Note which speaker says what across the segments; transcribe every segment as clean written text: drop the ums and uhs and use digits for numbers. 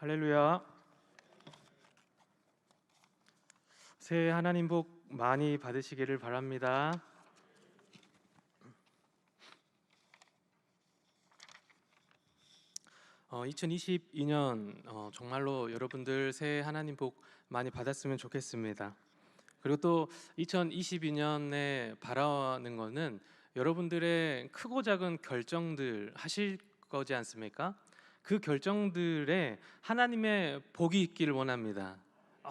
Speaker 1: 할렐루야. 새해 하나님 복 많이 받으시기를 바랍니다. 2022년 정말로 여러분들 새해 하나님 복 많이 받았으면 좋겠습니다. 그리고 또 2022년에 바라는 것은 여러분들의 크고 작은 결정들 하실 거지 않습니까? 그 결정들에 하나님의 복이 있기를 원합니다.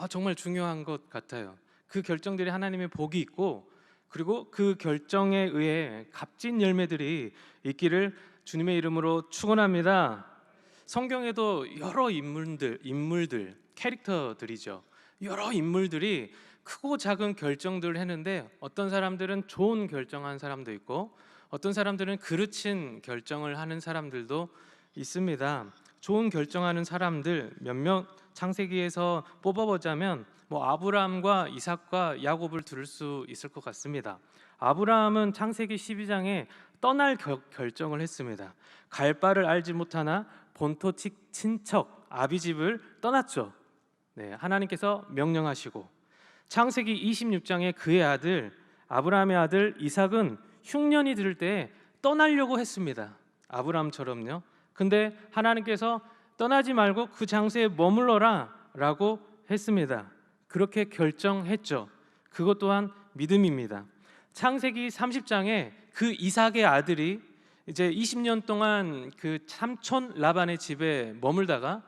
Speaker 1: 정말 중요한 것 같아요. 그 결정들이 하나님의 복이 있고, 그리고 그 결정에 의해 값진 열매들이 있기를 주님의 이름으로 축원합니다. 성경에도 여러 인물들, 캐릭터들이죠. 여러 인물들이 크고 작은 결정들을 했는데, 어떤 사람들은 좋은 결정한 사람도 있고, 어떤 사람들은 그르친 결정을 하는 사람들도 있습니다. 좋은 결정하는 사람들 몇몇 창세기에서 뽑아보자면 아브라함과 이삭과 야곱을 들을 수 있을 것 같습니다. 아브라함은 창세기 12장에 떠날 결정을 했습니다. 갈 바를 알지 못하나 본토 친척 아비집을 떠났죠. 하나님께서 명령하시고, 창세기 26장에 그의 아들 아브라함의 아들 이삭은 흉년이 들 때 떠나려고 했습니다. 아브라함처럼요. 근데 하나님께서 떠나지 말고 그 장소에 머물러라 라고 했습니다. 그렇게 결정했죠. 그것 또한 믿음입니다. 창세기 30장에 그 이삭의 아들이 이제 20년 동안 그 삼촌 라반의 집에 머물다가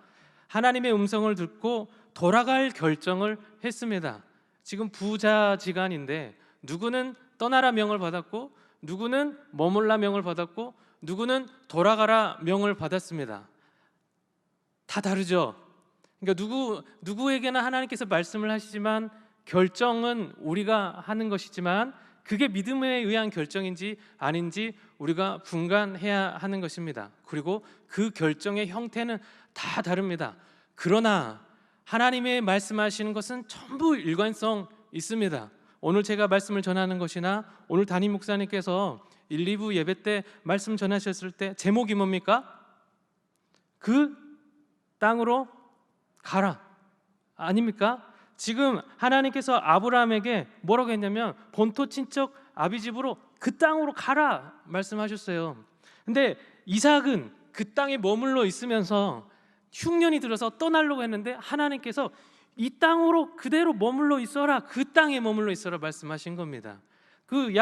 Speaker 1: 하나님의 음성을 듣고 돌아갈 결정을 했습니다. 지금 부자지간인데 누구는 떠나라 명을 받았고, 누구는 머물라 명을 받았고, 누구는 돌아가라 명을 받았습니다. 다 다르죠. 그러니까 누구에게나 하나님께서 말씀을 하시지만 결정은 우리가 하는 것이지만 그게 믿음에 의한 결정인지 아닌지 우리가 분간해야 하는 것입니다. 그리고 그 결정의 형태는 다 다릅니다. 그러나 하나님의 말씀하시는 것은 전부 일관성 있습니다. 오늘 제가 말씀을 전하는 것이나 오늘 담임 목사님께서 1, 2부 예배 때 말씀 전하셨을 때 제목이 뭡니까? 그 땅으로 가라 아닙니까? 지금 하나님께서 아브라함에게 뭐라고 했냐면 본토 친척 아비집으로 그 땅으로 가라 말씀하셨어요. 근데 이삭은 그 땅에 머물러 있으면서 흉년이 들어서 떠나려고 했는데 하나님께서 이 땅으로 그대로 머물러 있어라, 그 땅에 머물러 있어라 말씀하신 겁니다. 그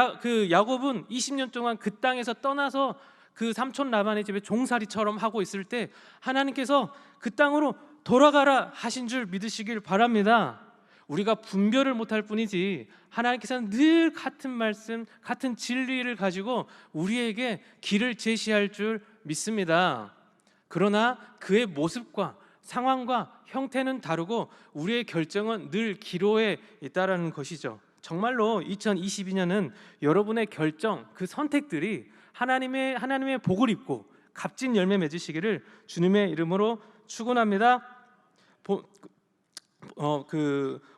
Speaker 1: 야곱은 20년 동안 그 땅에서 떠나서 그 삼촌 라반의 집에 종살이처럼 하고 있을 때 하나님께서 그 땅으로 돌아가라 하신 줄 믿으시길 바랍니다. 우리가 분별을 못할 뿐이지 하나님께서는 늘 같은 말씀, 같은 진리를 가지고 우리에게 길을 제시할 줄 믿습니다. 그러나 그의 모습과 상황과 형태는 다르고 우리의 결정은 늘 기로에 있다라는 것이죠. 정말로 2022년은 여러분의 결정, 그 선택들이 하나님의 복을 입고 값진 열매 맺으시기를 주님의 이름으로 축원합니다.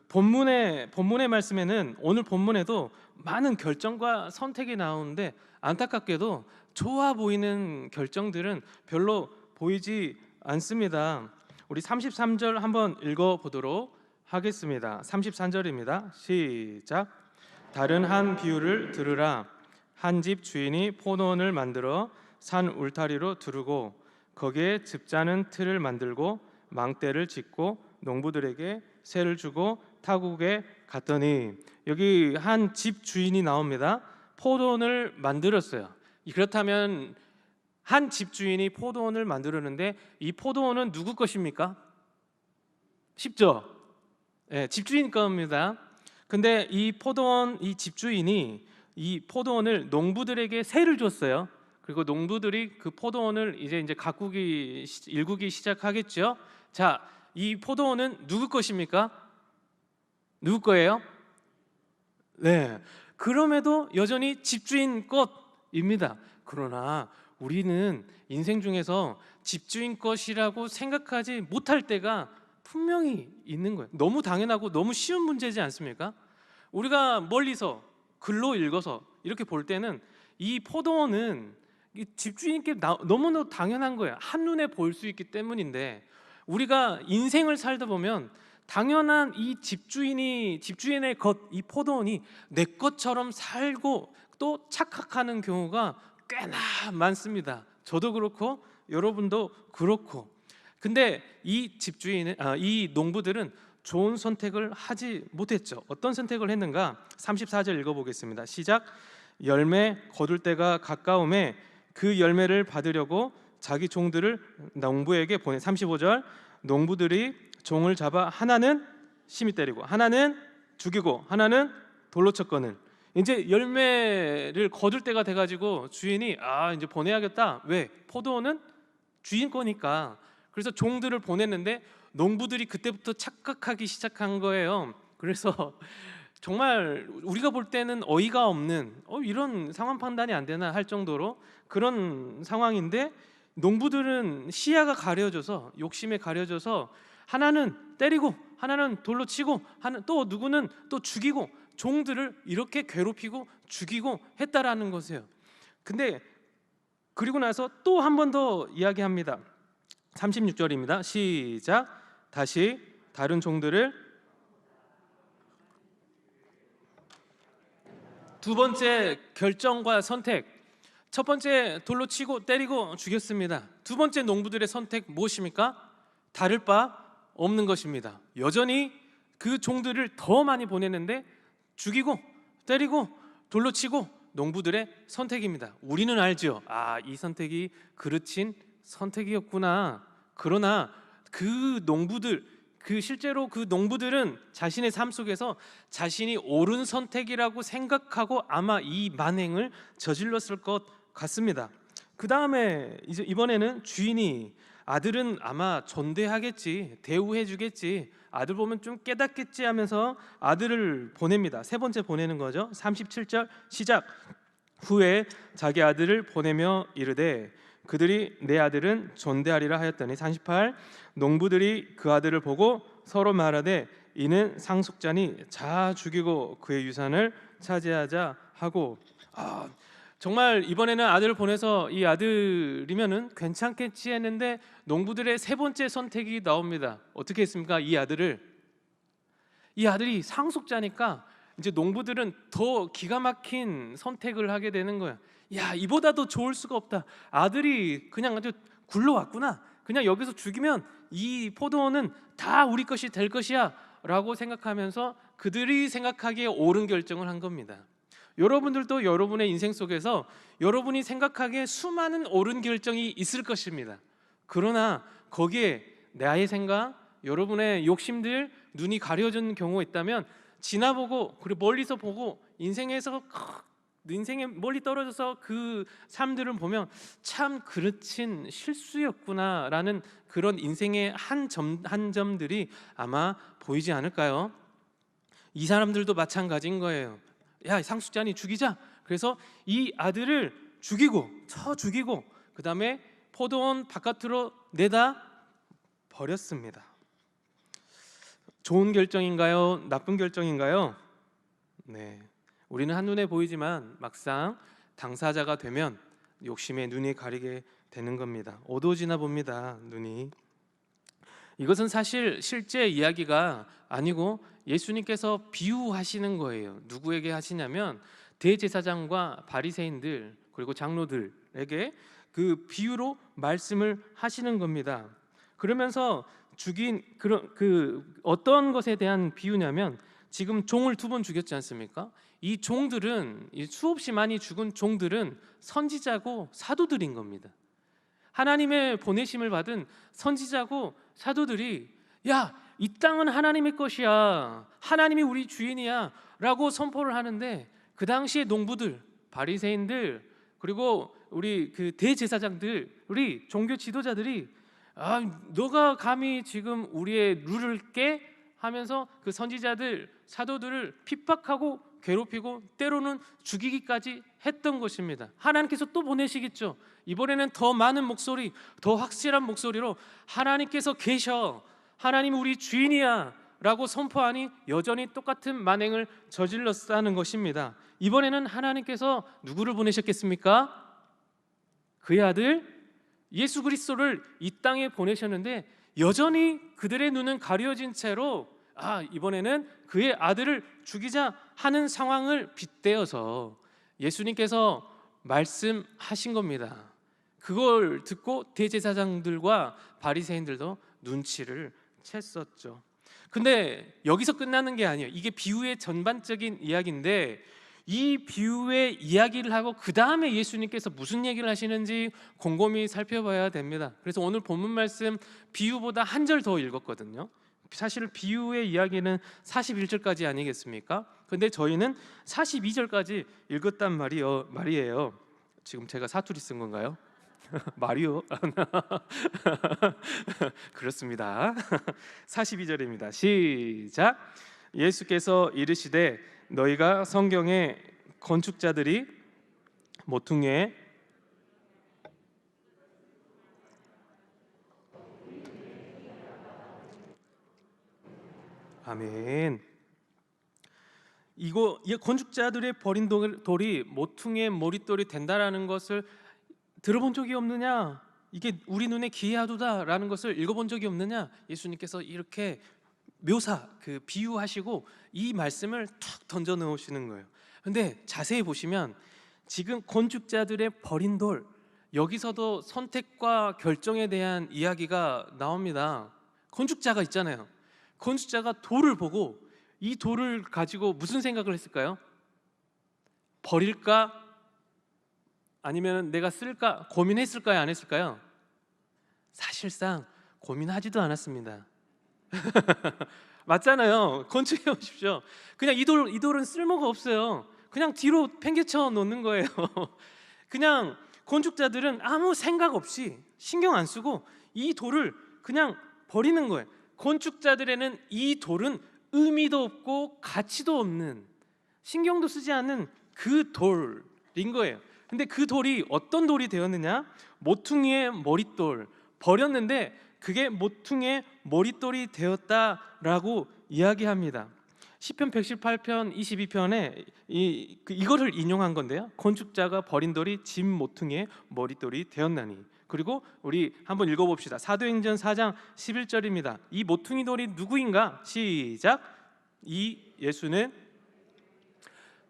Speaker 1: 본문의 말씀에는, 오늘 본문에도 많은 결정과 선택이 나오는데 안타깝게도 좋아 보이는 결정들은 별로 보이지 않습니다. 우리 33절 한번 읽어보도록 하겠습니다. 33절입니다. 시작. 다른 한 비유를 들으라. 한 집 주인이 포도원을 만들어 산 울타리로 두르고 거기에 즙자는 틀을 만들고 망대를 짓고 농부들에게 세를 주고 타국에 갔더니, 여기 한 집 주인이 나옵니다. 포도원을 만들었어요. 그렇다면 한 집 주인이 포도원을 만들었는데 이 포도원은 누구 것입니까? 쉽죠? 집주인 겁니다. 근데 이 포도원, 이 집주인이 이 포도원을 농부들에게 세를 줬어요. 그리고 농부들이 그 포도원을 이제 일구기 시작하겠죠. 자, 이 포도원은 누구 것입니까? 누구 거예요? 그럼에도 여전히 집주인 것입니다. 그러나 우리는 인생 중에서 집주인 것이라고 생각하지 못할 때가 분명히 있는 거예요. 너무 당연하고 너무 쉬운 문제지 않습니까? 우리가 멀리서 글로 읽어서 이렇게 볼 때는 이 포도원은 집주인께 너무너무 당연한 거예요. 한눈에 볼 수 있기 때문인데, 우리가 인생을 살다 보면 당연한 이 집주인의 것, 이 포도원이 내 것처럼 살고 또 착각하는 경우가 꽤나 많습니다. 저도 그렇고 여러분도 그렇고. 근데 이 농부들은 좋은 선택을 하지 못했죠. 어떤 선택을 했는가? 34절 읽어보겠습니다. 시작. 열매 거둘 때가 가까움에 그 열매를 받으려고 자기 종들을 농부에게 보내. 35절. 농부들이 종을 잡아 하나는 심히 때리고 하나는 죽이고 하나는 돌로 쳤거늘. 이제 열매를 거둘 때가 돼가지고 주인이 이제 보내야겠다. 왜? 포도원은 주인 거니까. 그래서 종들을 보냈는데 농부들이 그때부터 착각하기 시작한 거예요. 그래서 정말 우리가 볼 때는 어이가 없는 이런 상황 판단이 안 되나 할 정도로 그런 상황인데, 농부들은 시야가 가려져서, 욕심에 가려져서 하나는 때리고 하나는 돌로 치고 또 누구는 또 죽이고 종들을 이렇게 괴롭히고 죽이고 했다라는 것이에요. 근데 그리고 나서 또 한 번 더 이야기합니다. 36절입니다. 시작. 다시 다른 종들을 두 번째 결정과 선택. 첫 번째 돌로 치고 때리고 죽였습니다. 두 번째 농부들의 선택 무엇입니까? 다를 바 없는 것입니다. 여전히 그 종들을 더 많이 보냈는데 죽이고 때리고 돌로 치고 농부들의 선택입니다. 우리는 알죠. 이 선택이 그르친 선택이었구나. 그러나 실제로 그 농부들은 자신의 삶 속에서 자신이 옳은 선택이라고 생각하고 아마 이 만행을 저질렀을 것 같습니다. 그 다음에 이제 이번에는 주인이, 아들은 아마 존대하겠지, 대우해주겠지, 아들 보면 좀 깨닫겠지 하면서 아들을 보냅니다. 세 번째 보내는 거죠. 37절 시작. 후에 자기 아들을 보내며 이르되 그들이 내 아들은 존대하리라 하였더니. 38. 농부들이 그 아들을 보고 서로 말하되 이는 상속자니 자 죽이고 그의 유산을 차지하자 하고. 정말 이번에는 아들을 보내서 이 아들이면은 괜찮겠지 했는데 농부들의 세 번째 선택이 나옵니다. 어떻게 했습니까? 이 아들이 상속자니까 이제 농부들은 더 기가 막힌 선택을 하게 되는 거야. 이보다 더 좋을 수가 없다. 아들이 그냥 아주 굴러왔구나. 그냥 여기서 죽이면 이 포도원은 다 우리 것이 될 것이야 라고 생각하면서 그들이 생각하기에 옳은 결정을 한 겁니다. 여러분들도 여러분의 인생 속에서 여러분이 생각하기에 수많은 옳은 결정이 있을 것입니다. 그러나 거기에 나의 생각, 여러분의 욕심들, 눈이 가려진 경우가 있다면 지나보고 그리고 멀리서 보고 인생에 멀리 떨어져서 그 삶들을 보면 참 그르친 실수였구나라는 그런 인생의 한 점들이 아마 보이지 않을까요? 이 사람들도 마찬가지인 거예요. 상속자니 죽이자. 그래서 이 아들을 죽이고 그 다음에 포도원 바깥으로 내다 버렸습니다. 좋은 결정인가요? 나쁜 결정인가요? 네, 우리는 한눈에 보이지만 막상 당사자가 되면 욕심에 눈이 가리게 되는 겁니다. 어두워지나 봅니다, 눈이. 이것은 사실 실제 이야기가 아니고 예수님께서 비유하시는 거예요. 누구에게 하시냐면 대제사장과 바리새인들 그리고 장로들에게 그 비유로 말씀을 하시는 겁니다. 그러면서 죽인 어떤 것에 대한 비유냐면 지금 종을 2번 죽였지 않습니까? 이 종들은, 이 수없이 많이 죽은 종들은 선지자고 사도들인 겁니다. 하나님의 보내심을 받은 선지자고 사도들이 이 땅은 하나님의 것이야, 하나님이 우리 주인이야 라고 선포를 하는데, 그 당시에 농부들, 바리새인들 그리고 우리 그 대제사장들, 우리 종교 지도자들이 너가 감히 지금 우리의 룰을 깨? 하면서 그 선지자들, 사도들을 핍박하고 괴롭히고 때로는 죽이기까지 했던 것입니다. 하나님께서 또 보내시겠죠. 이번에는 더 많은 목소리, 더 확실한 목소리로 하나님께서 계셔, 하나님 우리 주인이야 라고 선포하니 여전히 똑같은 만행을 저질렀다는 것입니다. 이번에는 하나님께서 누구를 보내셨겠습니까? 그의 아들 예수 그리스도를 이 땅에 보내셨는데, 여전히 그들의 눈은 가려진 채로 이번에는 그의 아들을 죽이자 하는 상황을 빗대어서 예수님께서 말씀하신 겁니다. 그걸 듣고 대제사장들과 바리새인들도 눈치를 챘었죠. 근데 여기서 끝나는 게 아니에요. 이게 비유의 전반적인 이야기인데, 이 비유의 이야기를 하고 그 다음에 예수님께서 무슨 얘기를 하시는지 곰곰이 살펴봐야 됩니다. 그래서 오늘 본문 말씀 비유보다 한 절 더 읽었거든요. 사실 비유의 이야기는 41절까지 아니겠습니까? 근데 저희는 42절까지 읽었단 말이에요. 지금 제가 사투리 쓴 건가요? 마리오? 그렇습니다. 42절입니다. 시작. 예수께서 이르시되 너희가 성경에 건축자들이 모퉁이에 아멘. 이 건축자들의 버린 돌이 모퉁이의 머릿돌이 된다라는 것을 들어본 적이 없느냐? 이게 우리 눈에 기이하도다라는 것을 읽어본 적이 없느냐? 예수님께서 이렇게 비유하시고 이 말씀을 툭 던져 넣으시는 거예요. 근데 자세히 보시면 지금 건축자들의 버린 돌, 여기서도 선택과 결정에 대한 이야기가 나옵니다. 건축자가 있잖아요. 건축자가 돌을 보고 이 돌을 가지고 무슨 생각을 했을까요? 버릴까? 아니면 내가 쓸까? 고민했을까요? 안 했을까요? 사실상 고민하지도 않았습니다. 맞잖아요. 건축해 보십시오. 그냥 이 돌은 쓸모가 없어요. 그냥 뒤로 팽개쳐 놓는 거예요. 그냥 건축자들은 아무 생각 없이 신경 안 쓰고 이 돌을 그냥 버리는 거예요. 건축자들에는 이 돌은 의미도 없고 가치도 없는, 신경도 쓰지 않는 그 돌인 거예요. 근데 그 돌이 어떤 돌이 되었느냐? 모퉁이의 머릿돌, 버렸는데 그게 모퉁이의 머릿돌이 되었다라고 이야기합니다. 시편 118편 22편에 이거를 인용한 건데요. 건축자가 버린 돌이 집 모퉁이의 머릿돌이 되었나니. 그리고 우리 한번 읽어봅시다. 사도행전 4장 11절입니다. 이 모퉁이 돌이 누구인가? 시작. 이 예수는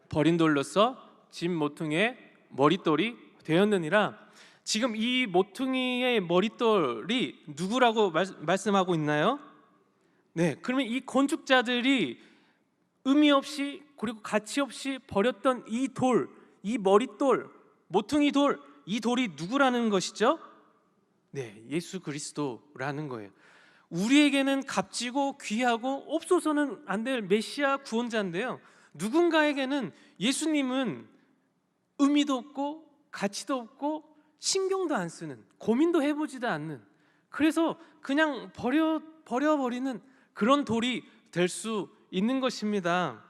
Speaker 1: 버린 돌로서 집 모퉁이의 머릿돌이 되었느니라. 지금 이 모퉁이의 머릿돌이 누구라고 말씀하고 있나요? 네, 그러면 이 건축자들이 의미 없이 그리고 가치 없이 버렸던 이 돌, 이 머릿돌, 모퉁이 돌, 이 돌이 누구라는 것이죠? 네, 예수 그리스도라는 거예요. 우리에게는 값지고 귀하고 없어서는 안 될 메시아 구원자인데요, 누군가에게는 예수님은 의미도 없고 가치도 없고 신경도 안 쓰는, 고민도 해보지도 않는, 그래서 그냥 버려버리는 그런 돌이 될 수 있는 것입니다.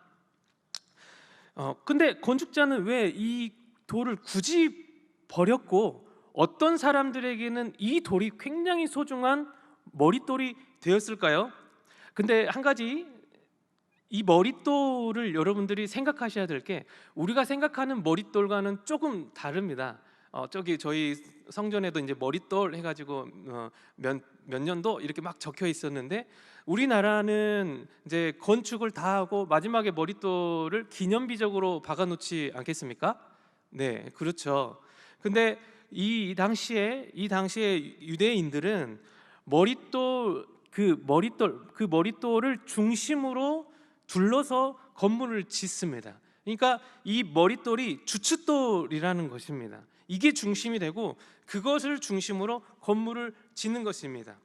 Speaker 1: 근데 건축자는 왜 이 돌을 굳이 버렸고 어떤 사람들에게는 이 돌이 굉장히 소중한 머릿돌이 되었을까요? 근데 한 가지, 이 머릿돌을 여러분들이 생각하셔야 될 게 우리가 생각하는 머릿돌과는 조금 다릅니다. 저기 저희 성전에도 이제 머릿돌 해가지고 몇 년도 이렇게 막 적혀 있었는데, 우리나라는 이제 건축을 다 하고 마지막에 머릿돌을 기념비적으로 박아놓지 않겠습니까? 네, 그렇죠. 근데 이 당시에 유대인들은 그 머릿돌을 중심으로 둘러서 건물을 짓습니다. 그러니까 이 머릿돌이 주춧돌이라는 것입니다. 이게 중심이 되고 그것을 중심으로 건물을 짓는 것입니다.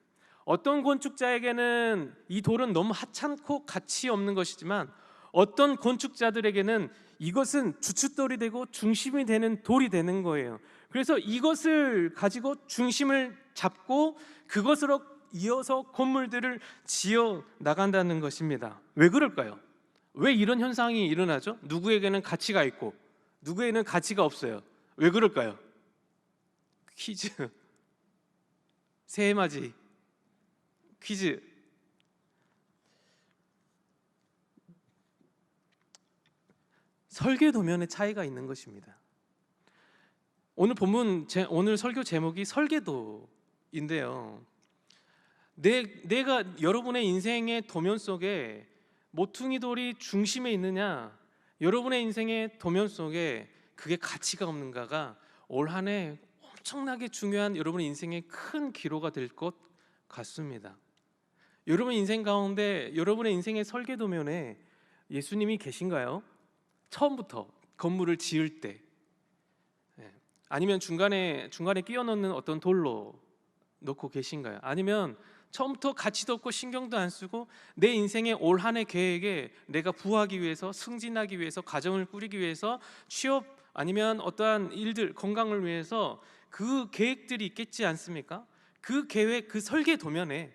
Speaker 1: 어떤 건축자에게는 이 돌은 너무 하찮고 가치 없는 것이지만 어떤 건축자들에게는 이것은 주춧돌이 되고 중심이 되는 돌이 되는 거예요. 그래서 이것을 가지고 중심을 잡고 그것으로 이어서 건물들을 지어 나간다는 것입니다. 왜 그럴까요? 왜 이런 현상이 일어나죠? 누구에게는 가치가 있고 누구에게는 가치가 없어요. 왜 그럴까요? 퀴즈. 새해맞이 퀴즈. 설계 도면의 차이가 있는 것입니다. 오늘 설교 제목이 설계도인데요, 내가 여러분의 인생의 도면 속에 모퉁이 돌이 중심에 있느냐, 여러분의 인생의 도면 속에 그게 가치가 없는가가 올 한 해 엄청나게 중요한 여러분의 인생의 큰 기로가 될 것 같습니다. 여러분 인생 가운데 여러분의 인생의 설계도면에 예수님이 계신가요? 처음부터 건물을 지을 때, 아니면 중간에 끼워 넣는 어떤 돌로 놓고 계신가요? 아니면 처음부터 가치도 없고 신경도 안 쓰고 내 인생의 올 한 해 계획에 내가 부하기 위해서, 승진하기 위해서, 가정을 꾸리기 위해서, 취업 아니면 어떠한 일들, 건강을 위해서 그 계획들이 있겠지 않습니까? 그 계획, 그 설계 도면에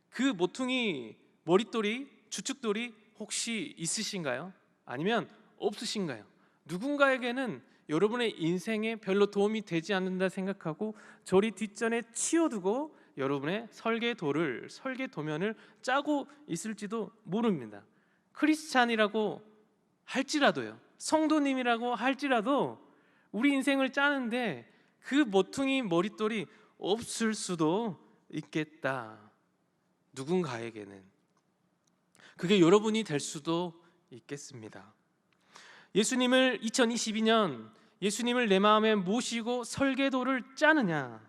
Speaker 1: 그 모퉁이 머릿돌이, 주축돌이 혹시 있으신가요? 아니면 없으신가요? 누군가에게는 여러분의 인생에 별로 도움이 되지 않는다 생각하고 저리 뒷전에 치워두고 여러분의 설계도를, 설계도면을 짜고 있을지도 모릅니다. 크리스찬이라고 할지라도요, 성도님이라고 할지라도 우리 인생을 짜는데 그 모퉁이 머릿돌이 없을 수도 있겠다. 누군가에게는 그게 여러분이 될 수도 있겠습니다. 예수님을 2022년 예수님을 내 마음에 모시고 설계도를 짜느냐,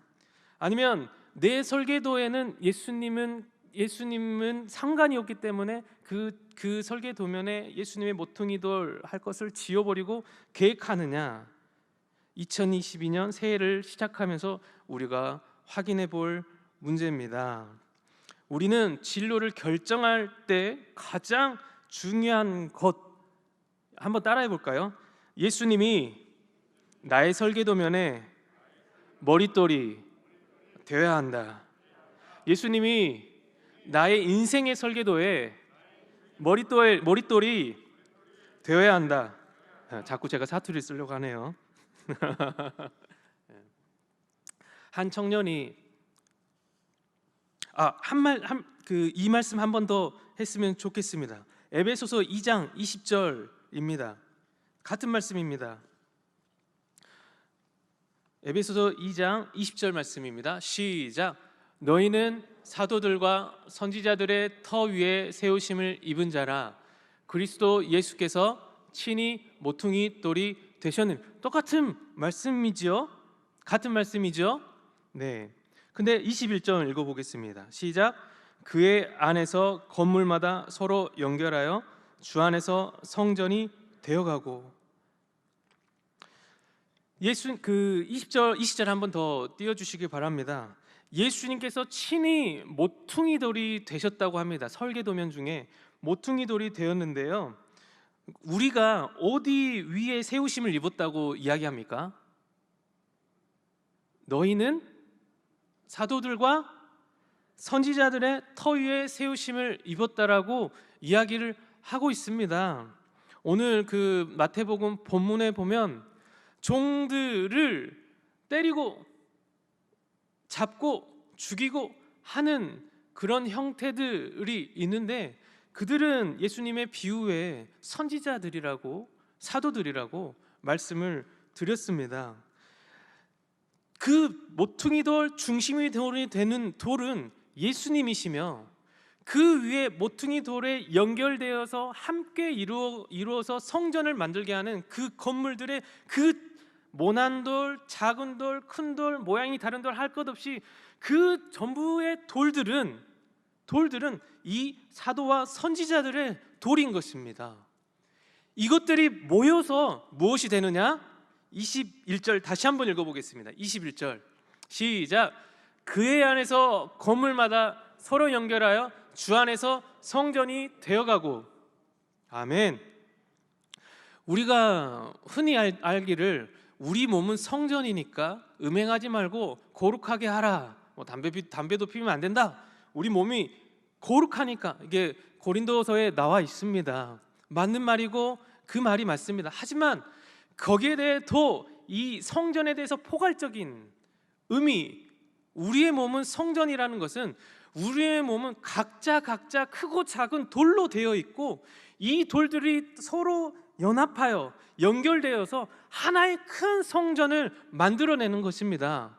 Speaker 1: 아니면 내 설계도에는 예수님은 상관이 없기 때문에 그 설계도면에 예수님의 모퉁이돌 할 것을 지워버리고 계획하느냐, 2022년 새해를 시작하면서 우리가 확인해 볼 문제입니다. 우리는 진로를 결정할 때 가장 중요한 것 한번 따라해 볼까요? 예수님이 나의 설계도면에 머릿돌이 되어야 한다. 예수님이 나의 인생의 설계도에 머릿돌이 되어야 한다. 자꾸 제가 사투리 쓰려고 하네요. 한 청년이 이 말씀 한 번 더 했으면 좋겠습니다. 에베소서 2장 20절입니다. 같은 말씀입니다. 에베소서 2장 20절 말씀입니다. 시작. 너희는 사도들과 선지자들의 터 위에 세우심을 입은 자라. 그리스도 예수께서 친히 모퉁이 돌이 되셨는. 똑같은 말씀이죠. 같은 말씀이죠. 네. 근데 21절 읽어보겠습니다. 시작. 그의 안에서 건물마다 서로 연결하여 주 안에서 성전이 되어가고. 20절 한번 더 띄워주시기 바랍니다. 예수님께서 친히 모퉁이 돌이 되셨다고 합니다. 설계도면 중에 모퉁이 돌이 되었는데요, 우리가 어디 위에 세우심을 입었다고 이야기합니까? 너희는 사도들과 선지자들의 터 위에 세우심을 입었다라고 이야기를 하고 있습니다. 오늘 그 마태복음 본문에 보면 종들을 때리고 잡고 죽이고 하는 그런 형태들이 있는데, 그들은 예수님의 비유에 선지자들이라고, 사도들이라고 말씀을 드렸습니다. 그 모퉁이돌, 중심이 되는 돌은 예수님이시며, 그 위에 모퉁이 돌에 연결되어서 함께 이루어서 성전을 만들게 하는 그 건물들의 그 모난 돌, 작은 돌, 큰 돌, 모양이 다른 돌 할 것 없이 그 전부의 돌들은 이 사도와 선지자들의 돌인 것입니다. 이것들이 모여서 무엇이 되느냐? 21절 다시 한번 읽어보겠습니다. 21절 시작. 그의 안에서 건물마다 서로 연결하여 주 안에서 성전이 되어가고. 아멘. 우리가 흔히 알기를 우리 몸은 성전이니까 음행하지 말고 거룩하게 하라, 담배도 피우면 안 된다, 우리 몸이 거룩하니까, 이게 고린도서에 나와 있습니다. 맞는 말이고 그 말이 맞습니다. 하지만 거기에 대해 더 이 성전에 대해서 포괄적인 의미, 우리의 몸은 성전이라는 것은 우리의 몸은 각자 크고 작은 돌로 되어 있고, 이 돌들이 서로 연합하여 연결되어서 하나의 큰 성전을 만들어내는 것입니다.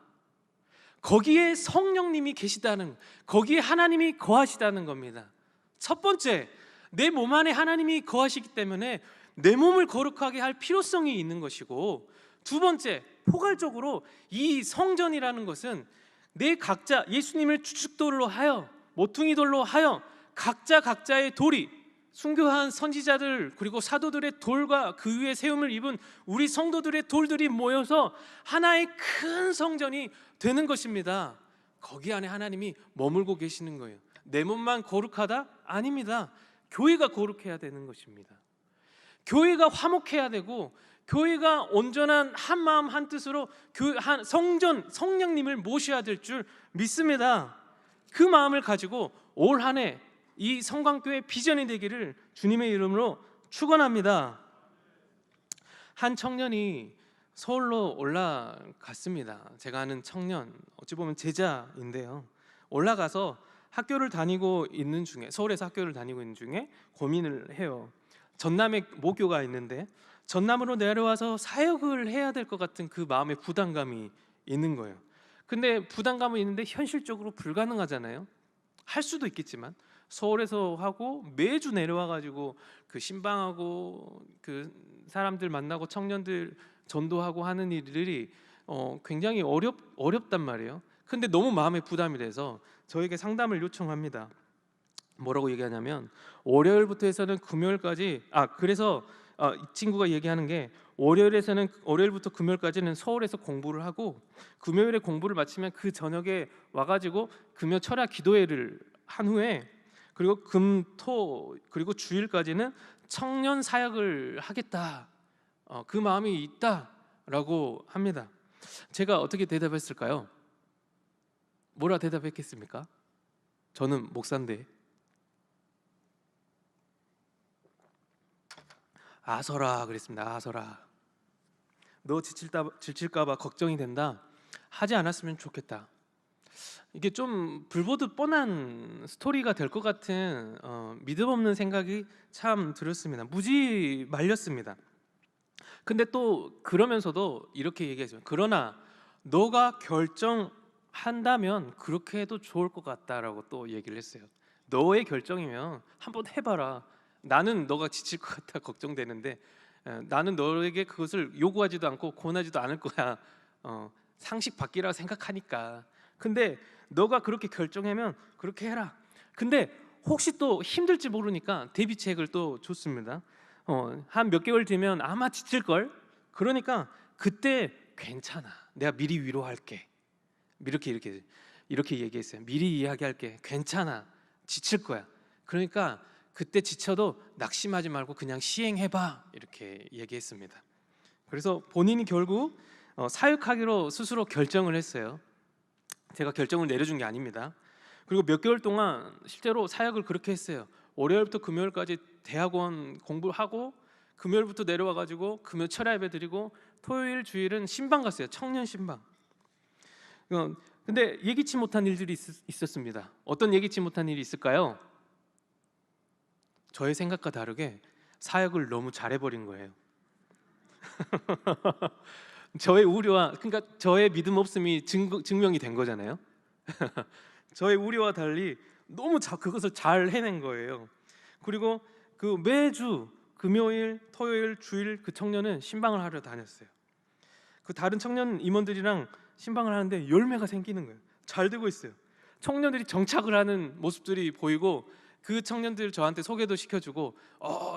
Speaker 1: 거기에 성령님이 계시다는, 거기에 하나님이 거하시다는 겁니다. 첫 번째, 내 몸 안에 하나님이 거하시기 때문에 내 몸을 거룩하게 할 필요성이 있는 것이고, 두 번째, 포괄적으로 이 성전이라는 것은 내 각자 예수님을 주축돌로 하여, 모퉁이돌로 하여 각자 각자의 돌이, 순교한 선지자들 그리고 사도들의 돌과 그 위에 세움을 입은 우리 성도들의 돌들이 모여서 하나의 큰 성전이 되는 것입니다. 거기 안에 하나님이 머물고 계시는 거예요. 내 몸만 거룩하다? 아닙니다. 교회가 거룩해야 되는 것입니다. 교회가 화목해야 되고, 교회가 온전한 한 마음 한 뜻으로 성전, 성령님을 모셔야 될 줄 믿습니다. 그 마음을 가지고 올 한 해 이 성광교회 비전이 되기를 주님의 이름으로 축원합니다. 한 청년이 서울로 올라갔습니다. 제가 아는 청년, 어찌 보면 제자인데요. 올라가서 학교를 다니고 있는 중에, 서울에서 학교를 다니고 있는 중에 고민을 해요. 전남에 모교가 있는데 전남으로 내려와서 사역을 해야 될 것 같은 그 마음의 부담감이 있는 거예요. 근데 부담감은 있는데 현실적으로 불가능하잖아요. 할 수도 있겠지만 서울에서 하고 매주 내려와 가지고 그 신방하고 그 사람들 만나고 청년들 전도하고 하는 일들이 굉장히 어렵단 말이에요. 근데 너무 마음에 부담이 돼서 저에게 상담을 요청합니다. 뭐라고 얘기하냐면, 월요일부터 해서는 금요일까지, 그래서 이 친구가 얘기하는 게, 월요일부터 금요일까지는 서울에서 공부를 하고, 금요일에 공부를 마치면 그 저녁에 와가지고 금요 철야 기도회를 한 후에, 그리고 금토 그리고 주일까지는 청년 사역을 하겠다, 그 마음이 있다라고 합니다. 제가 어떻게 대답했을까요? 뭐라 대답했겠습니까? 저는 목사인데. 아서라 그랬습니다. 아서라, 너 지칠까봐 걱정이 된다. 하지 않았으면 좋겠다. 이게 좀 불보듯 뻔한 스토리가 될 것 같은 믿음 없는 생각이 참 들었습니다. 무지 말렸습니다. 근데 또 그러면서도 이렇게 얘기하죠. 그러나 너가 결정한다면 그렇게 해도 좋을 것 같다라고 또 얘기를 했어요. 너의 결정이면 한번 해봐라. 나는 너가 지칠 것 같아 걱정되는데, 나는 너에게 그것을 요구하지도 않고 권하지도 않을 거야. 상식 밖이라고 생각하니까. 근데 너가 그렇게 결정하면 그렇게 해라. 근데 혹시 또 힘들지 모르니까 대비책을 또 줬습니다. 한 몇 개월 뒤면 아마 지칠걸? 그러니까 그때 괜찮아, 내가 미리 위로할게. 이렇게 얘기했어요. 미리 이야기할게. 괜찮아, 지칠 거야. 그러니까 그때 지쳐도 낙심하지 말고 그냥 시행해봐, 이렇게 얘기했습니다. 그래서 본인이 결국 사역하기로 스스로 결정을 했어요. 제가 결정을 내려준 게 아닙니다. 그리고 몇 개월 동안 실제로 사역을 그렇게 했어요. 월요일부터 금요일까지 대학원 공부하고, 금요일부터 내려와 가지고 금요 철야 예배 드리고, 토요일 주일은 신방 갔어요. 청년 신방. 근데 예기치 못한 일들이 있었습니다. 어떤 예기치 못한 일이 있을까요? 저의 생각과 다르게 사역을 너무 잘해버린 거예요. 저의 우려와, 그러니까 저의 믿음 없음이 증명이 된 거잖아요. 저의 우려와 달리 너무 그것을 잘 해낸 거예요. 그리고 그 매주 금요일, 토요일, 주일 그 청년은 신방을 하러 다녔어요. 그 다른 청년 임원들이랑 신방을 하는데 열매가 생기는 거예요. 잘 되고 있어요. 청년들이 정착을 하는 모습들이 보이고, 그 청년들 저한테 소개도 시켜주고,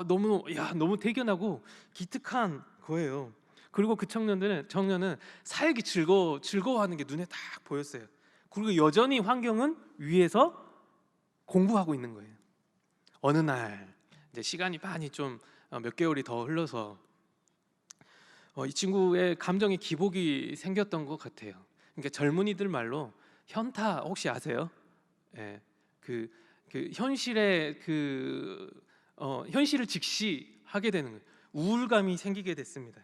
Speaker 1: 너무 대견하고 기특한 거예요. 그리고 그 청년은 사역이 즐거워하는 게 눈에 딱 보였어요. 그리고 여전히 환경은 위에서 공부하고 있는 거예요. 어느 날 이제 시간이 많이 좀 몇 개월이 더 흘러서 이 친구의 감정의 기복이 생겼던 것 같아요. 그러니까 젊은이들 말로 현타 혹시 아세요? 예, 그 현실의 현실을 직시하게 되는 거예요. 우울감이 생기게 됐습니다.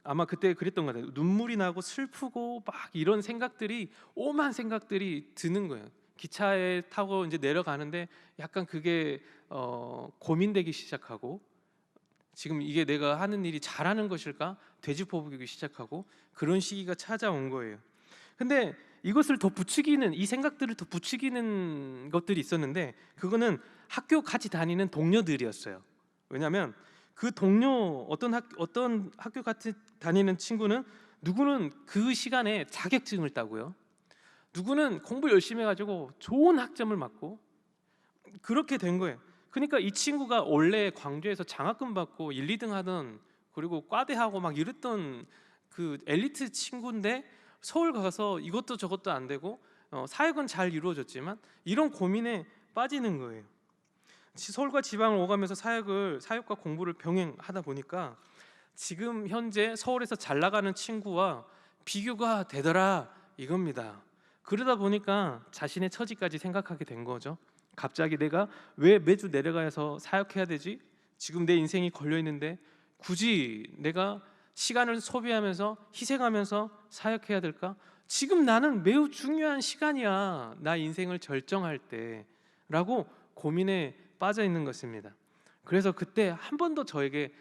Speaker 1: 아마 그때 그랬던 것 같아요. 눈물이 나고 슬프고 막 이런 생각들이, 오만 생각들이 드는 거예요. 기차에 타고 이제 내려가는데 약간 그게 고민되기 시작하고, 지금 이게 내가 하는 일이 잘하는 것일까 되짚어보기 시작하고, 그런 시기가 찾아온 거예요. 근데
Speaker 2: 이것을 더 부추기는, 이 생각들을 더 부추기는 것들이 있었는데, 그거는 학교 같이 다니는 동료들이었어요. 왜냐하면 그 동료, 어떤 학교 같이 다니는 친구는 누구는 그 시간에 자격증을 따고요, 누구는 공부 열심히 해가지고 좋은 학점을 맞고, 그렇게 된 거예요. 그러니까 이 친구가 원래 광주에서 장학금 받고 1, 2등 하던, 그리고 과대하고 막 이랬던 그 엘리트 친구인데, 서울 가서 이것도 저것도 안 되고 사역은 잘 이루어졌지만 이런 고민에 빠지는 거예요. 서울과 지방을 오가면서 사역과 공부를 병행하다 보니까 지금 현재 서울에서 잘 나가는 친구와 비교가 되더라 이겁니다. 그러다 보니까 자신의 처지까지 생각하게 된 거죠. 갑자기 내가 왜 매주 내려가서 사역해야 되지? 지금 내 인생이 걸려 있는데 굳이 내가 시간을 소비하면서 희생하면서 사역해야 될까? 지금 나는 매우 중요한 시간이야, 나 인생을 결정할 때라고 고민에 빠져 있는 것입니다. 그래서 그때 한 번 더 저에게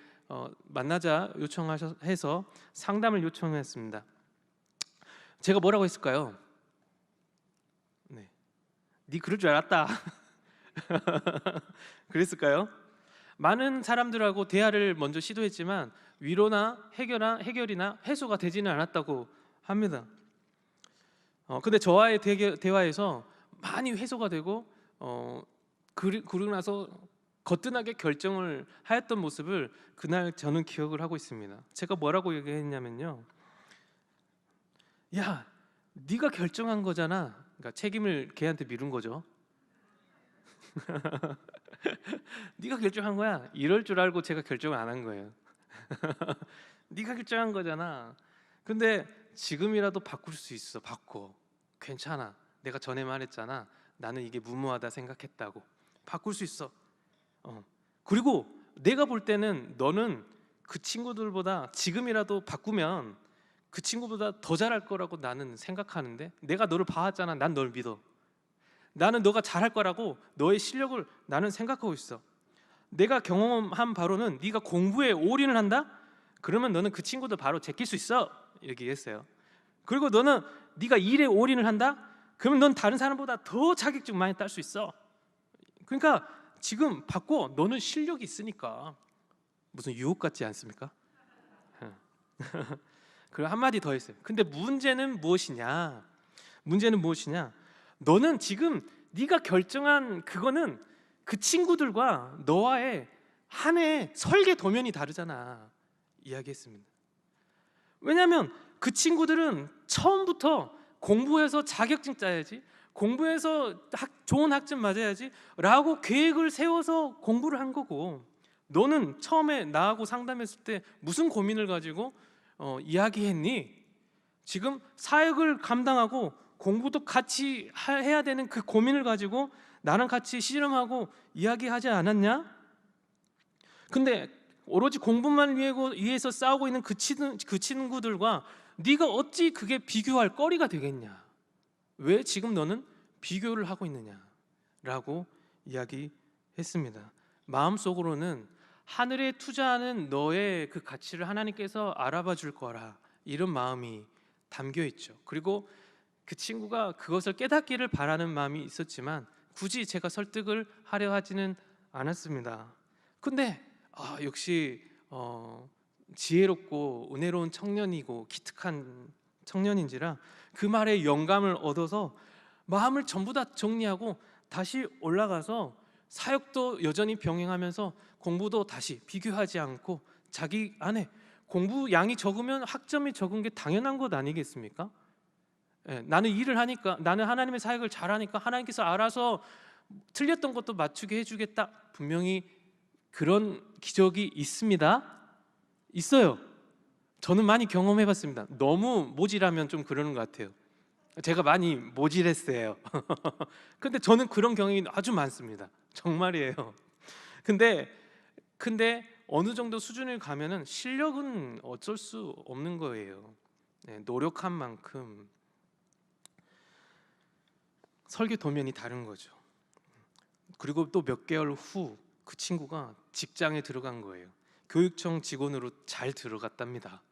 Speaker 2: 만나자 요청해서 상담을 요청했습니다. 제가 뭐라고 했을까요? 네 그럴 줄 알았다. 그랬을까요? 많은 사람들하고 대화를 먼저 시도했지만 위로나 해결이나 해소가 되지는 않았다고 합니다. 근데 저와의 대화에서 많이 해소가 되고 그러고 나서 거뜬하게 결정을 하였던 모습을 그날 저는 기억을 하고 있습니다. 제가 뭐라고 얘기했냐면요, 야, 네가 결정한 거잖아. 그러니까 책임을 걔한테 미룬 거죠. 네가 결정한 거야. 이럴 줄 알고 제가 결정을 안 한 거예요. 네가 결정한 거잖아. 근데 지금이라도 바꿀 수 있어. 바꿔. 괜찮아. 내가 전에 말했잖아. 나는 이게 무모하다 생각했다고. 바꿀 수 있어. 그리고 내가 볼 때는 너는 그 친구들보다 지금이라도 바꾸면 그 친구보다 더 잘할 거라고 나는 생각하는데, 내가 너를 봐왔잖아. 난 널 믿어. 나는 너가 잘할 거라고 너의 실력을 나는 생각하고 있어. 내가 경험한 바로는 네가 공부에 올인을 한다? 그러면 너는 그 친구들 바로 제낄 수 있어. 이렇게 얘기했어요. 그리고 너는 네가 일에 올인을 한다? 그러면 넌 다른 사람보다 더 자격증 많이 딸 수 있어. 그러니까 지금 바꿔. 너는 실력이 있으니까. 무슨 유혹 같지 않습니까? 그리고 한마디 더 했어요. 근데 문제는 무엇이냐? 너는 지금 네가 결정한 그거는 그 친구들과 너와의 한 해 설계 도면이 다르잖아. 이야기했습니다. 왜냐하면 그 친구들은 처음부터 공부해서 자격증 따야지, 공부해서 좋은 학점 맞아야지 라고 계획을 세워서 공부를 한 거고, 너는 처음에 나하고 상담했을 때 무슨 고민을 가지고 이야기했니? 지금 사역을 감당하고 공부도 같이 해야 되는 그 고민을 가지고 나랑 같이 씨름하고 이야기하지 않았냐? 근데 오로지 공부만 위해서 싸우고 있는 그 친구들과 네가 어찌 그게 비교할 거리가 되겠냐? 왜 지금 너는 비교를 하고 있느냐? 라고 이야기했습니다. 마음속으로는 하늘에 투자하는 너의 그 가치를 하나님께서 알아봐 줄 거라, 이런 마음이 담겨 있죠. 그리고 그 친구가 그것을 깨닫기를 바라는 마음이 있었지만 굳이 제가 설득을 하려 하지는 않았습니다. 근데 역시 지혜롭고 은혜로운 청년이고 기특한 청년인지라 그 말에 영감을 얻어서 마음을 전부 다 정리하고 다시 올라가서 사역도 여전히 병행하면서 공부도 다시 비교하지 않고, 자기 안에 공부 양이 적으면 학점이 적은 게 당연한 것 아니겠습니까? 나는 일을 하니까, 나는 하나님의 사역을 잘하니까 하나님께서 알아서 틀렸던 것도 맞추게 해주겠다. 분명히 그런 기적이 있습니다. 있어요. 저는 많이 경험해봤습니다. 너무 모질하면 좀 그러는 것 같아요. 제가 많이 모질했어요. 근데 저는 그런 경험이 아주 많습니다. 정말이에요. 근데 어느 정도 수준을 가면은 실력은 어쩔 수 없는 거예요. 노력한 만큼 설계 도면이 다른 거죠. 그리고 또 몇 개월 후 그 친구가 직장에 들어간 거예요. 교육청 직원으로 잘 들어갔답니다.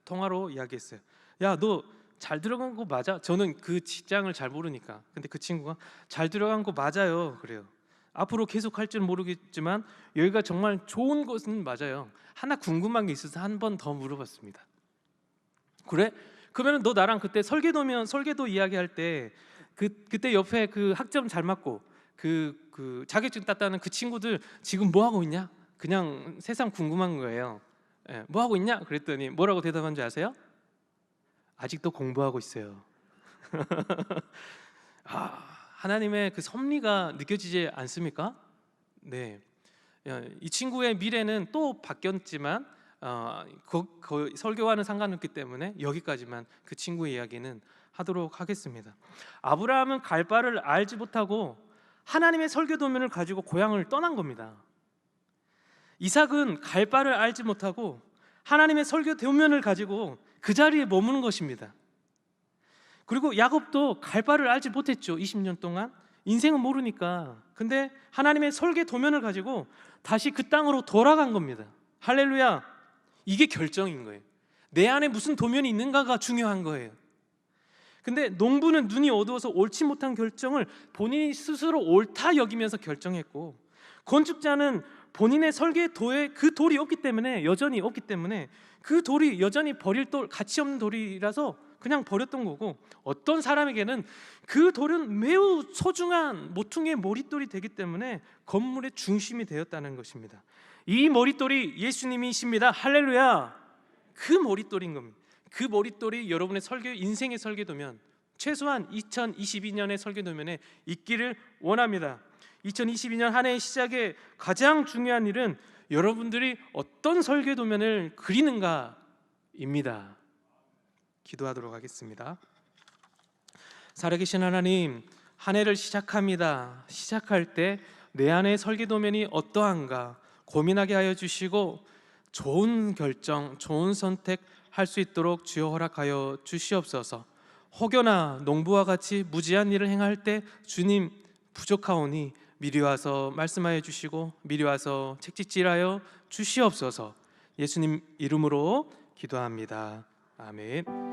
Speaker 2: 통화로 이야기했어요. 야, 너 잘 들어간 거 맞아? 저는 그 직장을 잘 모르니까. 근데 그 친구가 잘 들어간 거 맞아요. 그래요. 앞으로 계속 할 줄 모르겠지만 여기가 정말 좋은 것은 맞아요. 하나 궁금한 게 있어서 한 번 더 물어봤습니다. 그래? 그러면 너 나랑 그때 설계도 이야기할 때 그때 옆에 그 학점 잘 맞고 그 자격증 땄다는 그 친구들 지금 뭐 하고 있냐? 그냥 세상 궁금한 거예요. 예, 뭐 하고 있냐? 그랬더니 뭐라고 대답한 줄 아세요? 아직도 공부하고 있어요. 하나님의 그 섭리가 느껴지지 않습니까? 네, 이 친구의 미래는 또 바뀌었지만 그 설교와는 상관없기 때문에 여기까지만 그 친구의 이야기는 하도록 하겠습니다. 아브라함은 갈 바를 알지 못하고 하나님의 설계 도면을 가지고 고향을 떠난 겁니다. 이삭은 갈 바를 알지 못하고 하나님의 설계 도면을 가지고 그 자리에 머무는 것입니다. 그리고 야곱도 갈 바를 알지 못했죠. 20년 동안 인생은 모르니까. 근데 하나님의 설계 도면을 가지고 다시 그 땅으로 돌아간 겁니다. 할렐루야. 이게 결정인 거예요. 내 안에 무슨 도면이 있는가가 중요한 거예요. 근데 농부는 눈이 어두워서 옳지 못한 결정을 본인이 스스로 옳다 여기면서 결정했고, 건축자는 본인의 설계도에 그 돌이 여전히 없기 때문에 그 돌이 여전히 버릴 돌, 가치 없는 돌이라서 그냥 버렸던 거고, 어떤 사람에게는 그 돌은 매우 소중한 모퉁이의 머릿돌이 되기 때문에 건물의 중심이 되었다는 것입니다. 이 머릿돌이 예수님이십니다. 할렐루야. 그 머릿돌인 겁니다. 그 머릿돌이 여러분의 인생의 설계도면, 최소한 2022년의 설계도면에 있기를 원합니다. 2022년 한 해의 시작에 가장 중요한 일은 여러분들이 어떤 설계도면을 그리는가입니다. 기도하도록 하겠습니다. 살아계신 하나님, 한 해를 시작합니다. 시작할 때 내 안의 설계도면이 어떠한가 고민하게 하여 주시고, 좋은 결정, 좋은 선택 할 수 있도록 주여 허락하여 주시옵소서. 혹여나 농부와 같이 무지한 일을 행할 때 주님 부족하오니 미리 와서 말씀하여 주시고 미리 와서 책짓질하여 주시옵소서. 예수님 이름으로 기도합니다. 아멘.